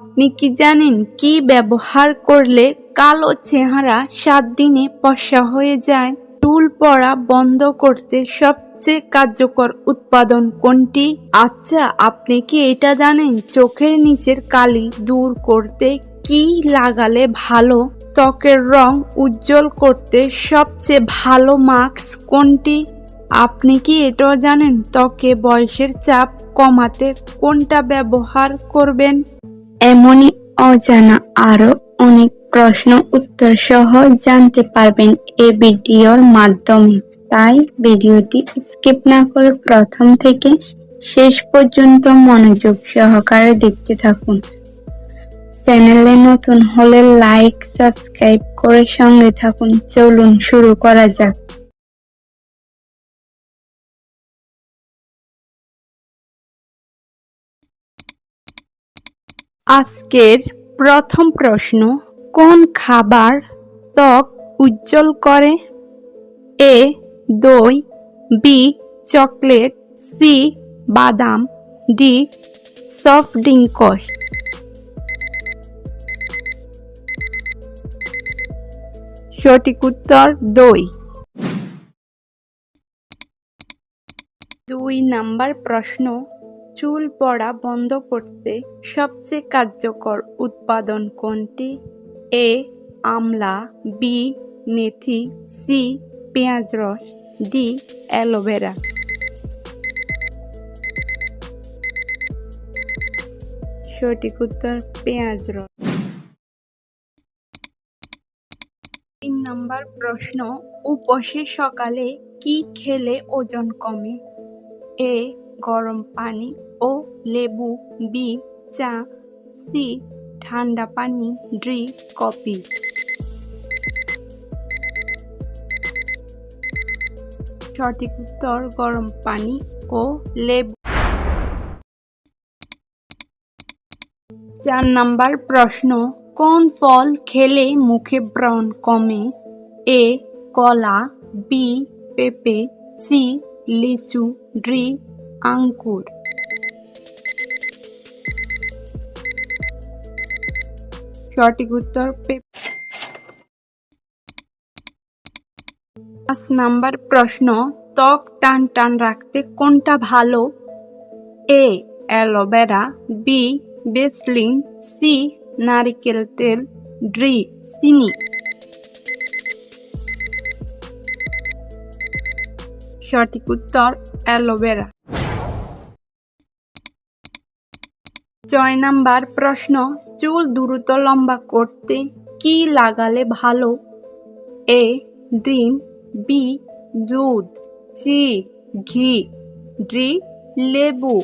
আপনি কি জানেন কি ব্যবহার করলে কালো চেহারা 7 দিনে ফর্সা হয়ে যায়? চুল পড়া বন্ধ করতে সবচেয়ে কার্যকর উৎপাদন কোনটি? আচ্ছা, আপনি কি এটা জানেন চোখের নিচের কালি দূর করতে কি লাগালে ভালো? ত্বকের রং উজ্জ্বল করতে সবচেয়ে ভালো মাস্ক কোনটি? আপনি কি এটাও জানেন ত্বকে বয়সের চাপ কমাতে কোনটা ব্যবহার করবেন? এমনই অজানা আরো অনেক প্রশ্ন উত্তর সহ জানতে পারবেন এই ভিডিওর মাধ্যমে। তাই ভিডিওটি স্কিপ না করে প্রথম থেকে শেষ পর্যন্ত মনোযোগ সহকারে দেখতে থাকুন। চ্যানেলে নতুন হলে লাইক, সাবস্ক্রাইব করে সঙ্গে থাকুন। চলুন শুরু করা যাক। আজকের প্রথম প্রশ্ন, কোন খাবার ত্বক উজ্জ্বল করে? এ দই, বি চকলেট, সি বাদাম, ডি সফট ড্রিঙ্ক। সঠিক উত্তর দই। 2 নাম্বার প্রশ্ন, চুল পড়া বন্ধ করতে সবচেয়ে কার্যকর উৎপাদন কোনটি? এ আমলা, বি মেথি, সি পেঁয়াজ রস, ডি অ্যালোভেরা। সঠিক উত্তর পেঁয়াজ রস। 3 নাম্বার প্রশ্ন, উপসে সকালে কি খেলে ওজন কমে? এ গরম পানি ও লেবু, বি চা, সি ঠান্ডা পানি, ডি কফি। সঠিক উত্তর গরম পানি ও লেবু। 4 নাম্বার প্রশ্ন, কোন ফল খেলে মুখে ব্রণ কমে? এ কলা, বি পেঁপে, সি লিচু, ডি আঙ্গুর। সঠিক উত্তর পেঁপে। 5 নাম্বার প্রশ্ন, ত্বক টান টান রাখতে কোনটা ভালো? A aloe vera, B Vaseline, C নারকেল তেল, ডি চিনি। সঠিক উত্তর অ্যালোভেরা। 6 নাম্বার প্রশ্ন, চুল দ্রুত লম্বা করতে কি লাগালে ভালো? এ ডিম, বি দুধ, সি ঘি, ডি লেবু।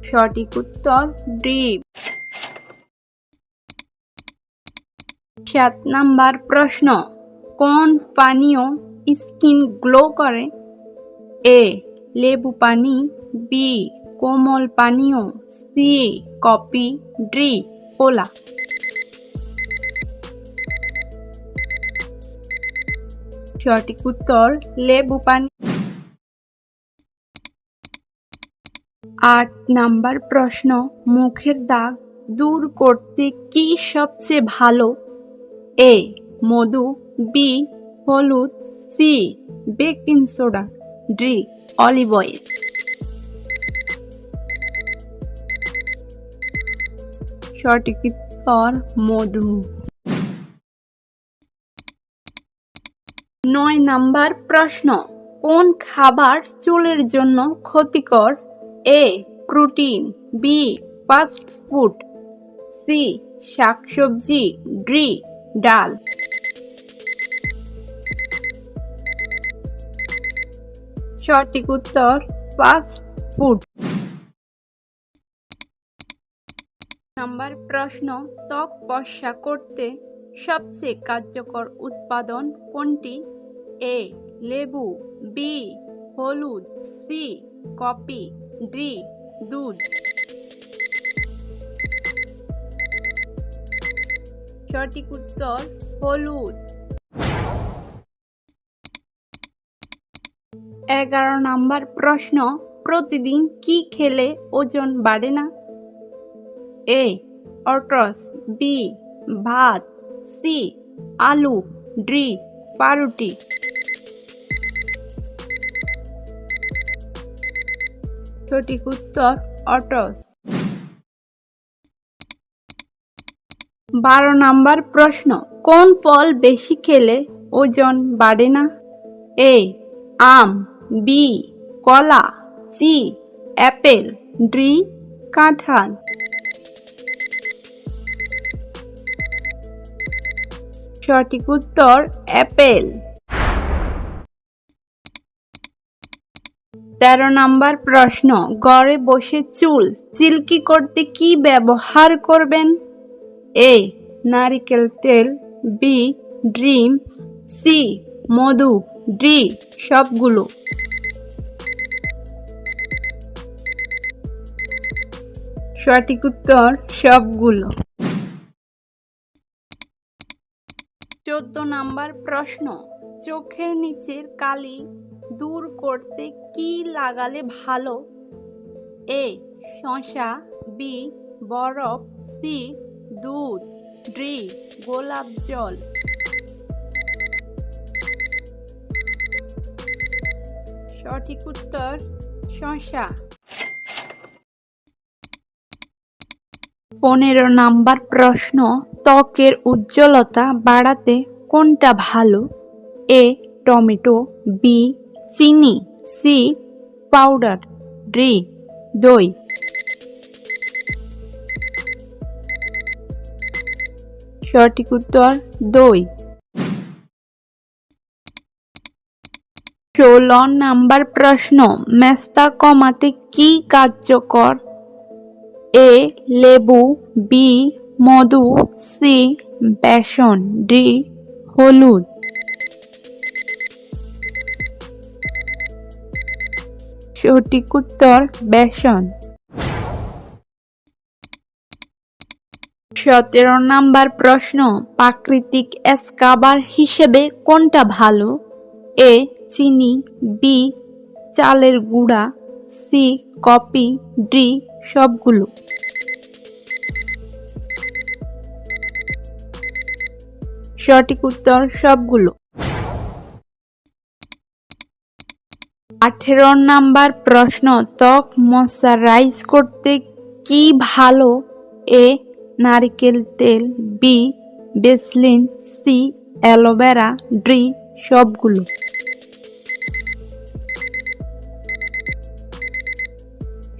সঠিক উত্তর ডিম। 7 নাম্বার প্রশ্ন, কোন পানীয় স্কিন গ্লো করে? এ লেবু পানি, বি কোমল পানীয়, সি কফি, ডি কোলা। সঠিক উত্তর লেবু পানি। 8 নাম্বার প্রশ্ন, মুখের দাগ দূর করতে কি সবচেয়ে ভালো? এ মধু, বি হলুদ, C baking soda, D olive oil. সঠিক উত্তর মধু। 9 নাম্বার প্রশ্ন, কোন খাবার চুলের জন্য ক্ষতিকর? A protein, B fast food, C শাকসবজি, ডি ডাল। সঠিক উত্তর ফাস্ট ফুড। নাম্বার প্রশ্ন, ত্বক ফর্সা করতে সবচেয়ে কার্যকর উৎপাদন কোনটি? এ লেবু, বি হলুদ, সি কফি, ডি দুধ। সঠিক উত্তর হলুদ। 11 নাম্বার প্রশ্ন, প্রতিদিন কি খেলে ওজন বাড়ে না? এ অটস, বি ভাত, সি আলু, ডি পাউরুটি। সঠিক উত্তর অটস। 12 নাম্বার প্রশ্ন, কোন ফল বেশি খেলে ওজন বাড়ে না? এ আম, বি কলা, সি অ্যাপেল, ডি কাঁঠাল। সঠিক উত্তর অ্যাপেল। 13 নাম্বার প্রশ্ন, ঘরে বসে চুল সিল্কি করতে কি ব্যবহার করবেন? এ নারিকেল তেল, বি ড্রিম, সি মধু, ডি সবগুলো। সঠিক উত্তর সবগুলো। 14 নাম্বার প্রশ্ন, চোখের নিচের কালি দূর করতে কি লাগালে ভালো? এ শসা, বি বরফ, সি দুধ, ডি গোলাপ জল। সঠিক উত্তর শসা। 15 নাম্বার প্রশ্ন, ত্বকের উজ্জ্বলতা বাড়াতে কোনটা ভালো? এ টমেটো, বি চিনি, সি পাউডার, ডি দই। সঠিক উত্তর দই। 16 নাম্বার প্রশ্ন, মেস্তা কমাতে কি কার্যকর? এ লেবু, বি মধু, সি বেসন, ডি হলুদ। সঠিক উত্তর বেসন। 17 নাম্বার প্রশ্ন, প্রাকৃতিক স্ক্রাবার হিসেবে কোনটা ভালো? এ চিনি, বি চালের গুঁড়া, সি কফি, ডি সবগুলো। সঠিক উত্তর সবগুলো। 18 নাম্বার প্রশ্ন, ত্বক ময়শ্চারাইজ করতে কি ভালো? এ নারিকেল তেল, B Vaseline, C aloe vera, D সবগুলো।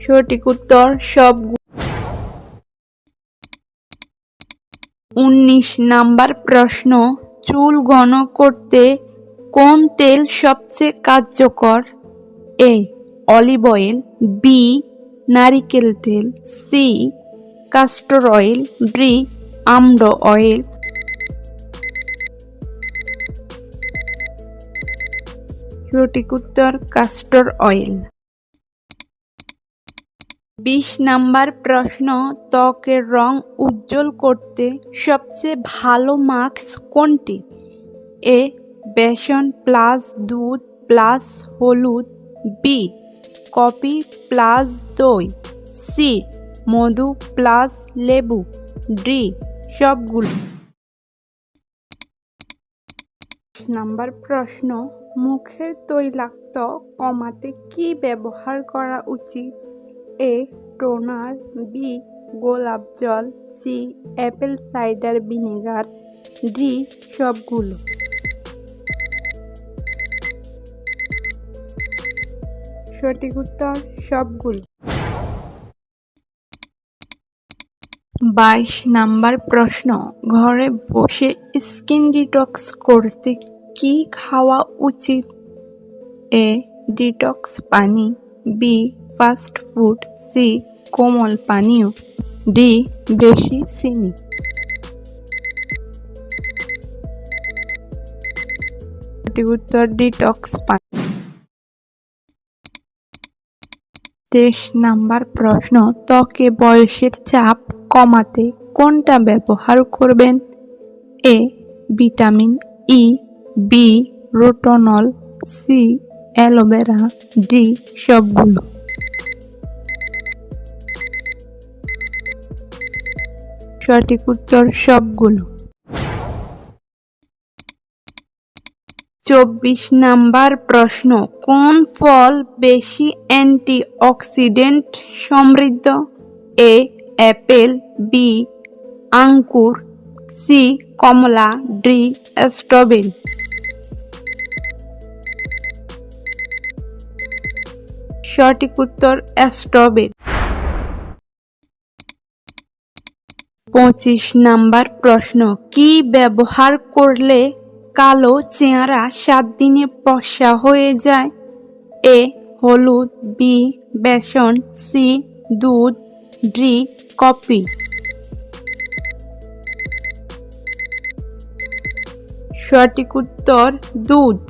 সঠিক উত্তর সবগুলো। 19 নাম্বার প্রশ্ন, চুল ঘন করতে কোন তেল সবচেয়ে কার্যকর? এ অলিভ অয়েল, বি নারিকেল তেল, C castor oil, D almond oil. সঠিক উত্তর ক্যাস্টর অয়েল। 20 নাম্বার প্রশ্ন, ত্বকের রং উজ্জ্বল করতে সবচেয়ে ভালো মাস্ক কোনটি? এ বেসন প্লাস দুধ প্লাস হলুদ, বি কফি প্লাস দই, সি মধু প্লাস লেবু, ডি সবগুলো। নাম্বার প্রশ্ন, মুখের তৈলাক্ত কমাতে কি ব্যবহার করা উচিত? এ টোনার, বি গোলাপ জল, C apple cider vinegar, D সবগুলো। সঠিক উত্তর সবগুলো। 22 নাম্বার প্রশ্ন, ঘরে বসে স্কিন ডিটক্স করতে কি খাওয়া উচিত? এ ডিটক্স পানি, বি ফাস্ট ফুড, সি কোমল পানীয়, ডি বেশি চিনি। সঠিক উত্তর ডিটক্স পানি। 23 নাম্বার প্রশ্ন, ত্বকে বয়সের চাপ কমাতে কোনটা ব্যবহার করবেন? এ ভিটামিন ই, বি রোটনল, সি অ্যালোভেরা, ডি সবগুলো। সঠিক উত্তর সবগুলো। 24 নাম্বার প্রশ্ন, কোন ফল বেশি অ্যান্টিঅক্সিডেন্ট সমৃদ্ধ? এ অ্যাপেল, বি আঙ্গুর, সি কমলা, ডি স্ট্রবেরি। সঠিক উত্তর স্ট্রবেরি। 25 নাম্বার প্রশ্ন, কি ব্যবহার করলে কালো চেহারা 7 দিনে ফর্সা হয়ে যায়? এ হলুদ, বি বেসন, সি দুধ, ডি কফি। সঠিক উত্তর দুধ।